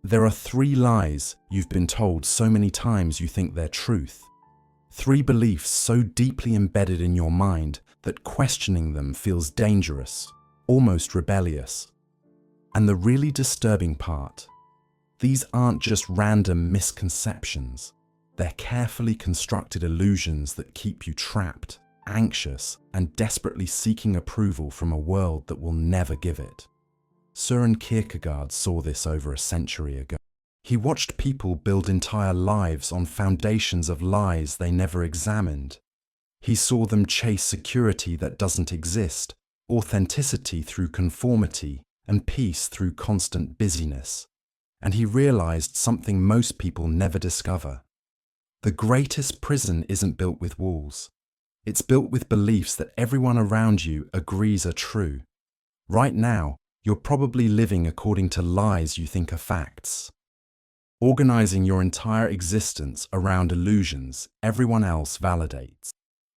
There are 3 lies you've been told so many times you think they're truth. 3 beliefs so deeply embedded in your mind that questioning them feels dangerous, almost rebellious. And the really disturbing part, these aren't just random misconceptions. They're carefully constructed illusions that keep you trapped, anxious, and desperately seeking approval from a world that will never give it. Søren Kierkegaard saw this over a century ago. He watched people build entire lives on foundations of lies they never examined. He saw them chase security that doesn't exist, authenticity through conformity, and peace through constant busyness. And he realized something most people never discover. The greatest prison isn't built with walls. It's built with beliefs that everyone around you agrees are true. Right now, you're probably living according to lies you think are facts. Organizing your entire existence around illusions everyone else validates.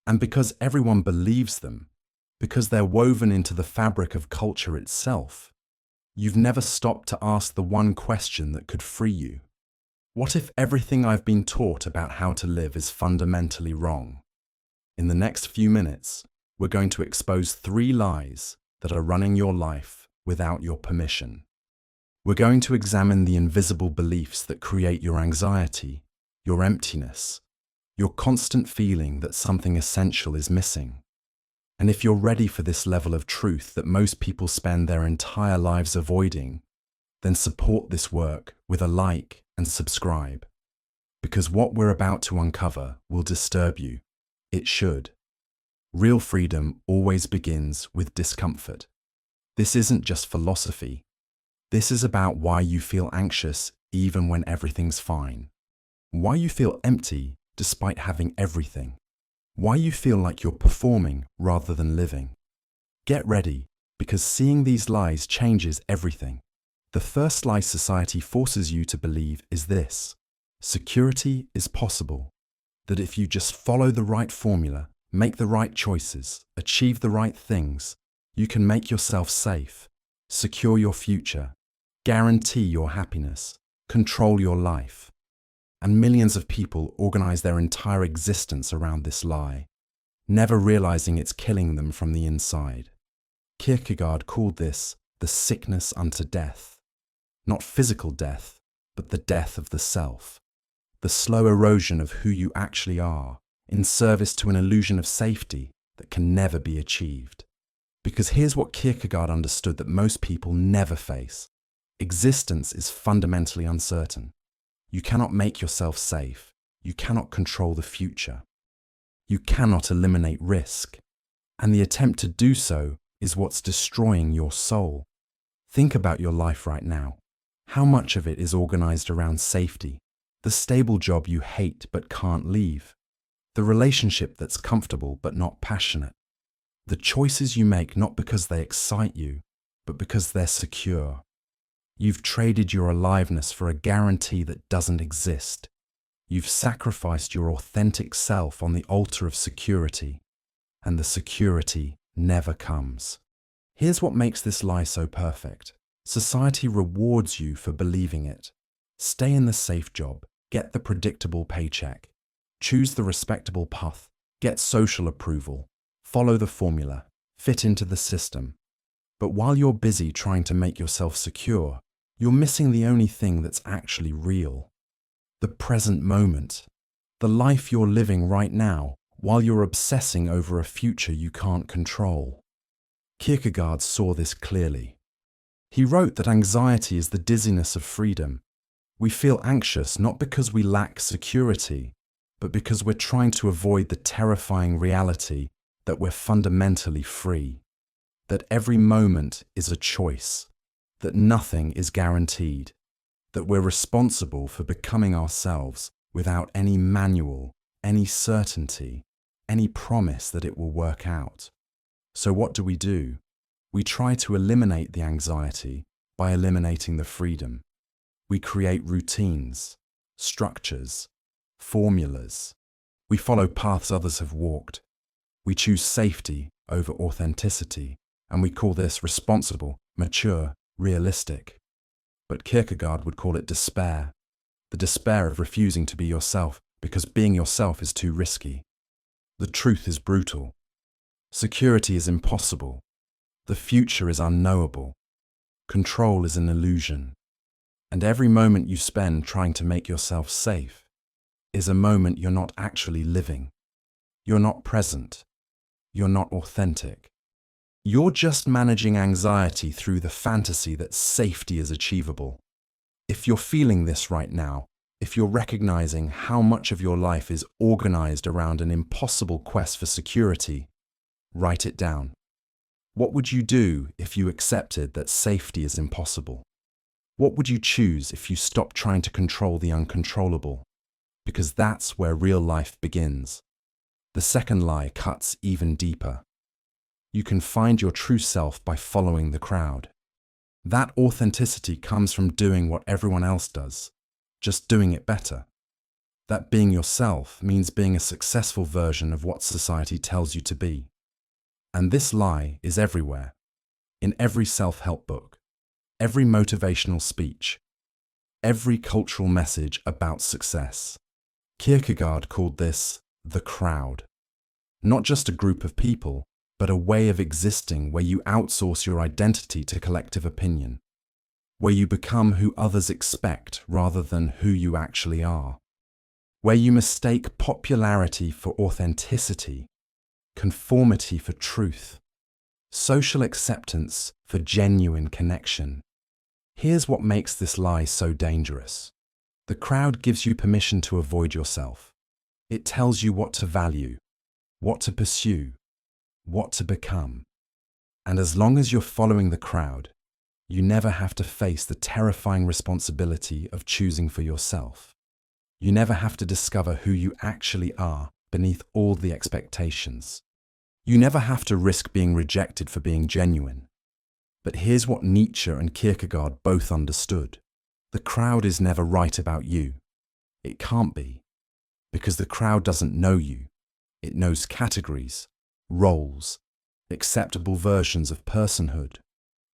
And because everyone believes them, because they're woven into the fabric of culture itself, you've never stopped to ask the one question that could free you. What if everything I've been taught about how to live is fundamentally wrong? In the next few minutes, we're going to expose 3 lies that are running your life without your permission. We're going to examine the invisible beliefs that create your anxiety, your emptiness, your constant feeling that something essential is missing. And if you're ready for this level of truth that most people spend their entire lives avoiding, then support this work with a like and subscribe. Because what we're about to uncover will disturb you. It should. Real freedom always begins with discomfort. This isn't just philosophy. This is about why you feel anxious even when everything's fine. Why you feel empty despite having everything. Why you feel like you're performing rather than living. Get ready, because seeing these lies changes everything. The first lie society forces you to believe is this: security is possible. That if you just follow the right formula, make the right choices, achieve the right things, you can make yourself safe, secure your future, guarantee your happiness, control your life. And millions of people organize their entire existence around this lie, never realizing it's killing them from the inside. Kierkegaard called this the sickness unto death. Not physical death, but the death of the self. The slow erosion of who you actually are, in service to an illusion of safety that can never be achieved. Because here's what Kierkegaard understood that most people never face. Existence is fundamentally uncertain. You cannot make yourself safe. You cannot control the future. You cannot eliminate risk. And the attempt to do so is what's destroying your soul. Think about your life right now. How much of it is organized around safety? The stable job you hate but can't leave. The relationship that's comfortable but not passionate. The choices you make not because they excite you, but because they're secure. You've traded your aliveness for a guarantee that doesn't exist. You've sacrificed your authentic self on the altar of security, and the security never comes. Here's what makes this lie so perfect. Society rewards you for believing it. Stay in the safe job, get the predictable paycheck, choose the respectable path, get social approval, follow the formula, fit into the system. But while you're busy trying to make yourself secure, you're missing the only thing that's actually real. The present moment. The life you're living right now, while you're obsessing over a future you can't control. Kierkegaard saw this clearly. He wrote that anxiety is the dizziness of freedom. We feel anxious not because we lack security, but because we're trying to avoid the terrifying reality that we're fundamentally free. That every moment is a choice, that nothing is guaranteed, that we're responsible for becoming ourselves without any manual, any certainty, any promise that it will work out. So what do? We try to eliminate the anxiety by eliminating the freedom. We create routines, structures, formulas. We follow paths others have walked. We choose safety over authenticity. And we call this responsible, mature, realistic. but Kierkegaard would call it despair. The despair of refusing to be yourself because being yourself is too risky. The truth is brutal. Security is impossible. The future is unknowable. Control is an illusion. And every moment you spend trying to make yourself safe is a moment you're not actually living. You're not present. You're not authentic. You're just managing anxiety through the fantasy that safety is achievable. If you're feeling this right now, if you're recognizing how much of your life is organized around an impossible quest for security, write it down. What would you do if you accepted that safety is impossible? What would you choose if you stopped trying to control the uncontrollable? Because that's where real life begins. The second lie cuts even deeper. You can find your true self by following the crowd. That authenticity comes from doing what everyone else does, just doing it better. That being yourself means being a successful version of what society tells you to be. And this lie is everywhere, in every self-help book, every motivational speech, every cultural message about success. Kierkegaard called this the crowd. Not just a group of people, but a way of existing where you outsource your identity to collective opinion, where you become who others expect rather than who you actually are, where you mistake popularity for authenticity, conformity for truth, social acceptance for genuine connection. Here's what makes this lie so dangerous. The crowd gives you permission to avoid yourself. It tells you what to value, what to pursue, what to become. And as long as you're following the crowd, you never have to face the terrifying responsibility of choosing for yourself. You never have to discover who you actually are beneath all the expectations. You never have to risk being rejected for being genuine. But here's what Nietzsche and Kierkegaard both understood. The crowd is never right about you. It can't be, because the crowd doesn't know you. It knows categories, roles, acceptable versions of personhood.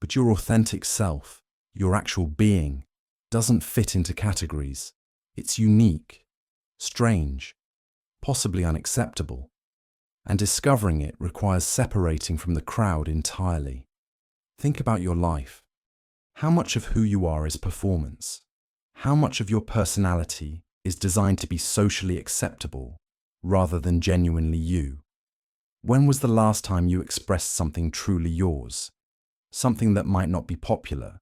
But your authentic self, your actual being, doesn't fit into categories. It's unique, strange, possibly unacceptable. And discovering it requires separating from the crowd entirely. Think about your life. How much of who you are is performance? How much of your personality is designed to be socially acceptable rather than genuinely you? When was the last time you expressed something truly yours, something that might not be popular,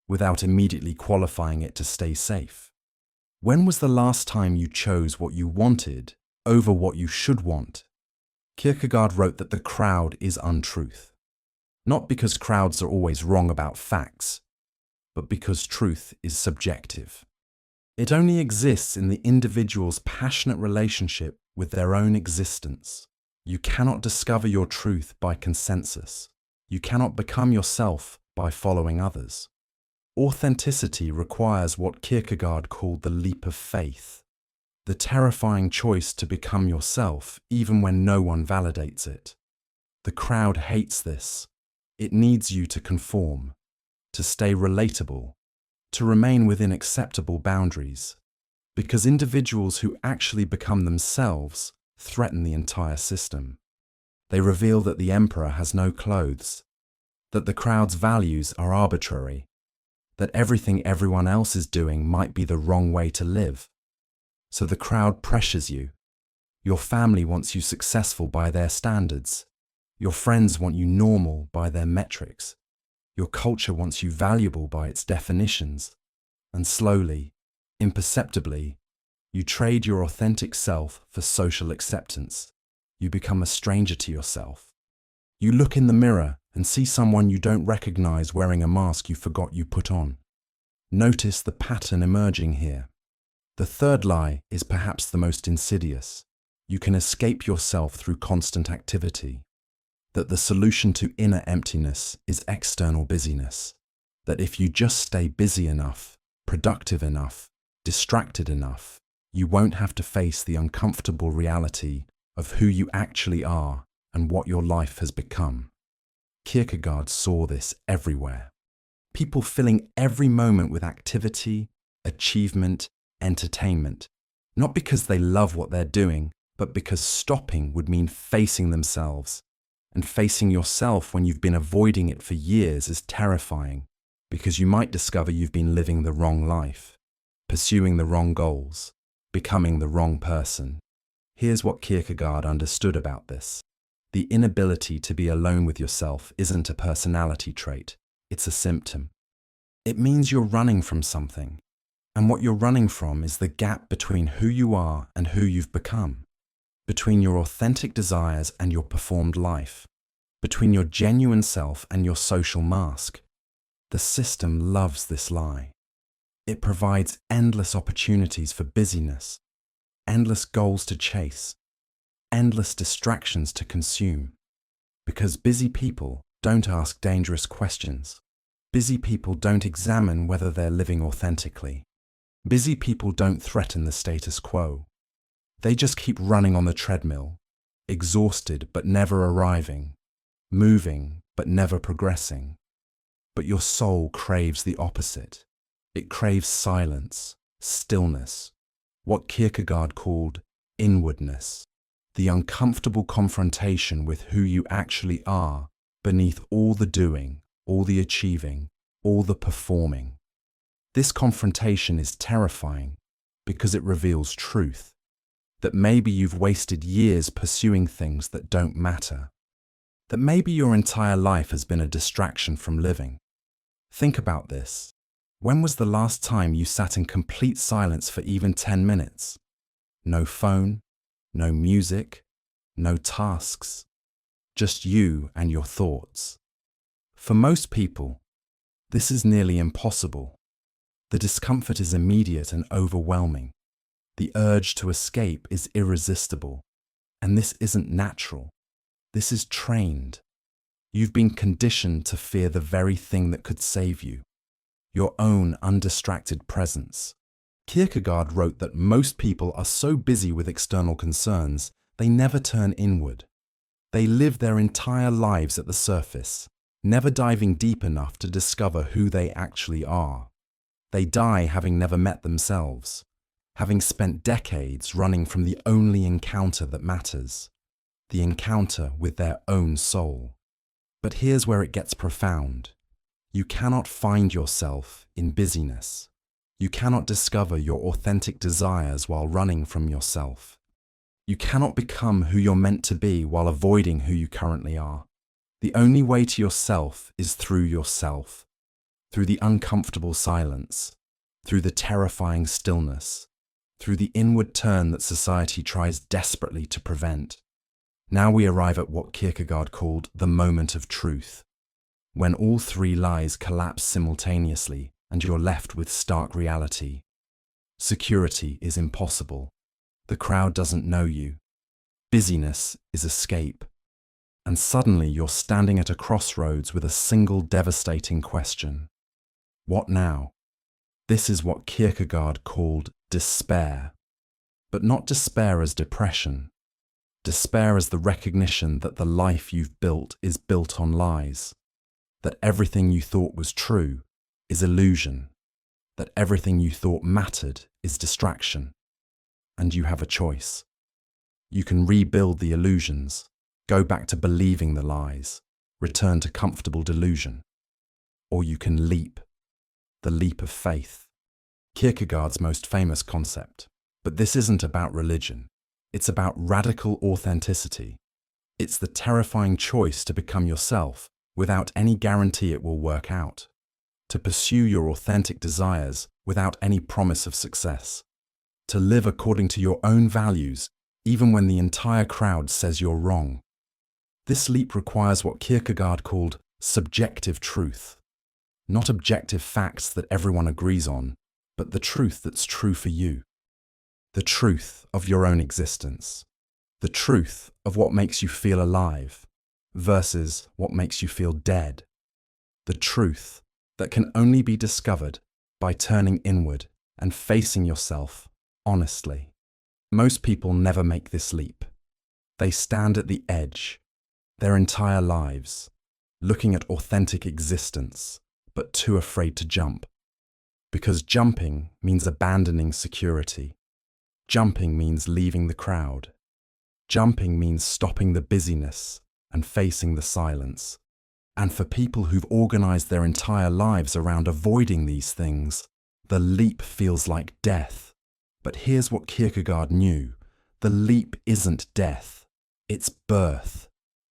without immediately qualifying it to stay safe? When was the last time you chose what you wanted over what you should want? Kierkegaard wrote that the crowd is untruth. Not because crowds are always wrong about facts, but because truth is subjective. It only exists in the individual's passionate relationship with their own existence. You cannot discover your truth by consensus. You cannot become yourself by following others. Authenticity requires what Kierkegaard called the leap of faith, the terrifying choice to become yourself even when no one validates it. The crowd hates this. It needs you to conform, to stay relatable, to remain within acceptable boundaries, because individuals who actually become themselves threaten the entire system. They reveal that the emperor has no clothes, that the crowd's values are arbitrary, that everything everyone else is doing might be the wrong way to live. So the crowd pressures you. Your family wants you successful by their standards. Your friends want you normal by their metrics. Your culture wants you valuable by its definitions. And slowly, imperceptibly, you trade your authentic self for social acceptance. You become a stranger to yourself. You look in the mirror and see someone you don't recognize wearing a mask you forgot you put on. Notice the pattern emerging here. The third lie is perhaps the most insidious. You can escape yourself through constant activity. That the solution to inner emptiness is external busyness. That if you just stay busy enough, productive enough, distracted enough, you won't have to face the uncomfortable reality of who you actually are and what your life has become. Kierkegaard saw this everywhere. People filling every moment with activity, achievement, entertainment, not because they love what they're doing, but because stopping would mean facing themselves. And facing yourself when you've been avoiding it for years is terrifying, because you might discover you've been living the wrong life, pursuing the wrong goals, becoming the wrong person. Here's what Kierkegaard understood about this. The inability to be alone with yourself isn't a personality trait, it's a symptom. It means you're running from something, and what you're running from is the gap between who you are and who you've become, between your authentic desires and your performed life, between your genuine self and your social mask. The system loves this lie. It provides endless opportunities for busyness, endless goals to chase, endless distractions to consume. Because busy people don't ask dangerous questions. Busy people don't examine whether they're living authentically. Busy people don't threaten the status quo. They just keep running on the treadmill, exhausted but never arriving, moving but never progressing. But your soul craves the opposite. It craves silence, stillness, what Kierkegaard called inwardness, the uncomfortable confrontation with who you actually are beneath all the doing, all the achieving, all the performing. This confrontation is terrifying because it reveals truth, that maybe you've wasted years pursuing things that don't matter, that maybe your entire life has been a distraction from living. Think about this. When was the last time you sat in complete silence for even 10 minutes? No phone, no music, no tasks, just you and your thoughts. For most people, this is nearly impossible. The discomfort is immediate and overwhelming. The urge to escape is irresistible. And this isn't natural. This is trained. You've been conditioned to fear the very thing that could save you, your own undistracted presence. Kierkegaard wrote that most people are so busy with external concerns, they never turn inward. They live their entire lives at the surface, never diving deep enough to discover who they actually are. They die having never met themselves, having spent decades running from the only encounter that matters, the encounter with their own soul. But here's where it gets profound. You cannot find yourself in busyness. You cannot discover your authentic desires while running from yourself. You cannot become who you're meant to be while avoiding who you currently are. The only way to yourself is through yourself, through the uncomfortable silence, through the terrifying stillness, through the inward turn that society tries desperately to prevent. Now we arrive at what Kierkegaard called the moment of truth, when all three lies collapse simultaneously and you're left with stark reality. Security is impossible. The crowd doesn't know you. Busyness is escape. And suddenly you're standing at a crossroads with a single devastating question. What now? This is what Kierkegaard called despair. But not despair as depression. Despair as the recognition that the life you've built is built on lies. That everything you thought was true is illusion. That everything you thought mattered is distraction. And you have a choice. You can rebuild the illusions, go back to believing the lies, return to comfortable delusion. Or you can leap, the leap of faith. Kierkegaard's most famous concept. But this isn't about religion. It's about radical authenticity. It's the terrifying choice to become yourself without any guarantee it will work out. To pursue your authentic desires without any promise of success. To live according to your own values, even when the entire crowd says you're wrong. This leap requires what Kierkegaard called subjective truth. Not objective facts that everyone agrees on, but the truth that's true for you. The truth of your own existence. The truth of what makes you feel alive versus what makes you feel dead. The truth that can only be discovered by turning inward and facing yourself honestly. Most people never make this leap. They stand at the edge, their entire lives, looking at authentic existence, but too afraid to jump. Because jumping means abandoning security. Jumping means leaving the crowd. Jumping means stopping the busyness and facing the silence. And for people who've organized their entire lives around avoiding these things, the leap feels like death. But here's what Kierkegaard knew. The leap isn't death. It's birth.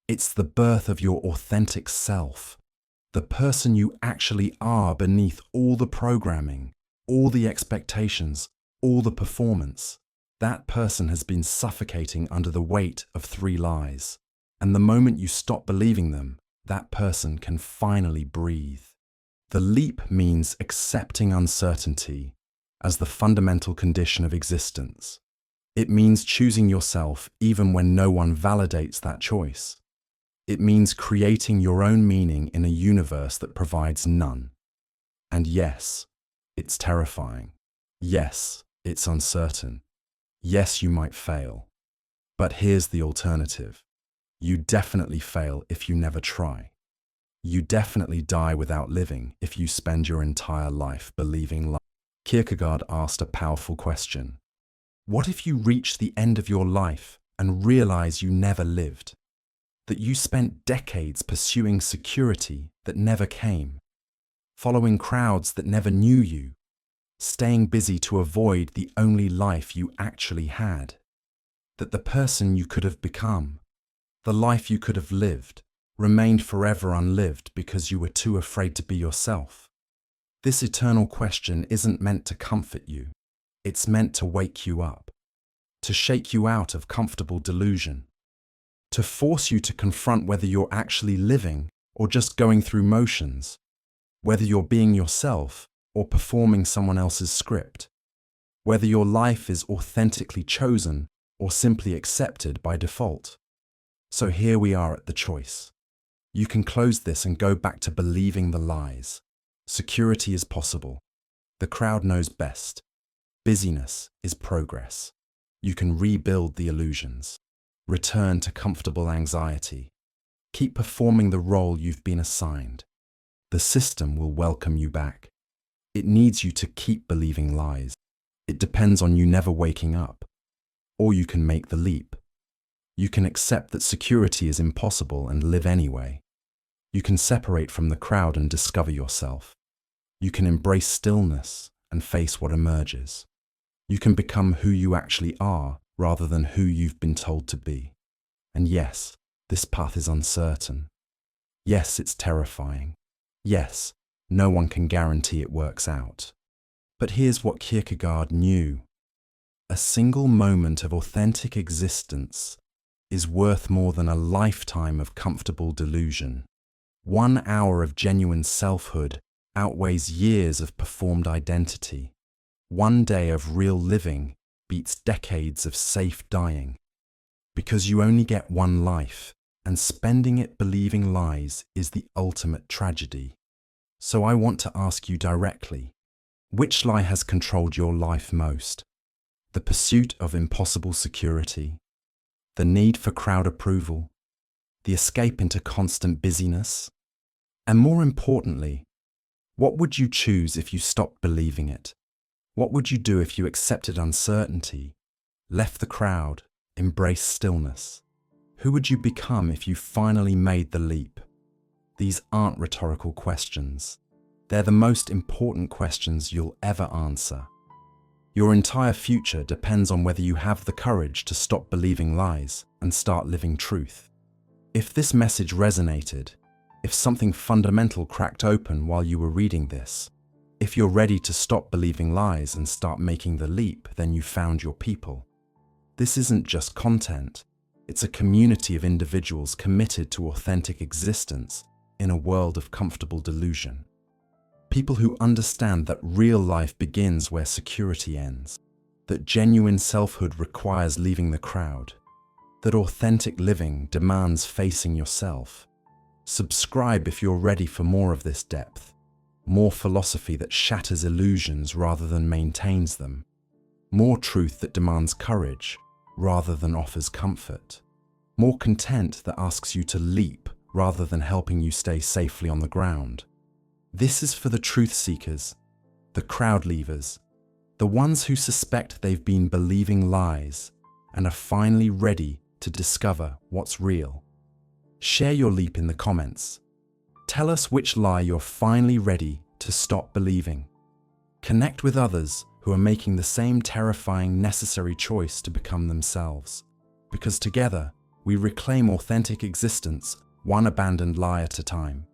It's the birth of your authentic self. The person you actually are beneath all the programming, all the expectations, all the performance. That person has been suffocating under the weight of 3 lies. And the moment you stop believing them, that person can finally breathe. The leap means accepting uncertainty as the fundamental condition of existence. It means choosing yourself even when no one validates that choice. It means creating your own meaning in a universe that provides none. And yes, it's terrifying. Yes, it's uncertain. Yes, you might fail. But here's the alternative. You definitely fail if you never try. You definitely die without living if you spend your entire life believing lies. Kierkegaard asked a powerful question. What if you reach the end of your life and realize you never lived? That you spent decades pursuing security that never came, following crowds that never knew you, staying busy to avoid the only life you actually had? That the person you could have become, the life you could have lived, remained forever unlived because you were too afraid to be yourself? This eternal question isn't meant to comfort you. It's meant to wake you up, to shake you out of comfortable delusion, to force you to confront whether you're actually living or just going through motions, whether you're being yourself or performing someone else's script, whether your life is authentically chosen or simply accepted by default. So here we are at the choice. You can close this and go back to believing the lies. Security is possible. The crowd knows best. Busyness is progress. You can rebuild the illusions. Return to comfortable anxiety. Keep performing the role you've been assigned. The system will welcome you back. It needs you to keep believing lies. It depends on you never waking up. Or you can make the leap. You can accept that security is impossible and live anyway. You can separate from the crowd and discover yourself. You can embrace stillness and face what emerges. You can become who you actually are rather than who you've been told to be. And yes, this path is uncertain. Yes, it's terrifying. Yes, no one can guarantee it works out. But here's what Kierkegaard knew. A single moment of authentic existence is worth more than a lifetime of comfortable delusion. 1 hour of genuine selfhood outweighs years of performed identity. 1 day of real living beats decades of safe dying. Because you only get 1 life, and spending it believing lies is the ultimate tragedy. So I want to ask you directly, which lie has controlled your life most? The pursuit of impossible security? The need for crowd approval? The escape into constant busyness? And more importantly, what would you choose if you stopped believing it? What would you do if you accepted uncertainty, left the crowd, embraced stillness? Who would you become if you finally made the leap? These aren't rhetorical questions. They're the most important questions you'll ever answer. Your entire future depends on whether you have the courage to stop believing lies and start living truth. If this message resonated, if something fundamental cracked open while you were reading this, if you're ready to stop believing lies and start making the leap, then you found your people. This isn't just content. It's a community of individuals committed to authentic existence in a world of comfortable delusion. People who understand that real life begins where security ends, that genuine selfhood requires leaving the crowd, that authentic living demands facing yourself. Subscribe if you're ready for more of this depth, more philosophy that shatters illusions rather than maintains them, more truth that demands courage rather than offers comfort, more content that asks you to leap rather than helping you stay safely on the ground. This is for the truth seekers, the crowd leavers, the ones who suspect they've been believing lies and are finally ready to discover what's real. Share your leap in the comments. Tell us which lie you're finally ready to stop believing. Connect with others who are making the same terrifying, necessary choice to become themselves. Because together, we reclaim authentic existence, one abandoned lie at a time.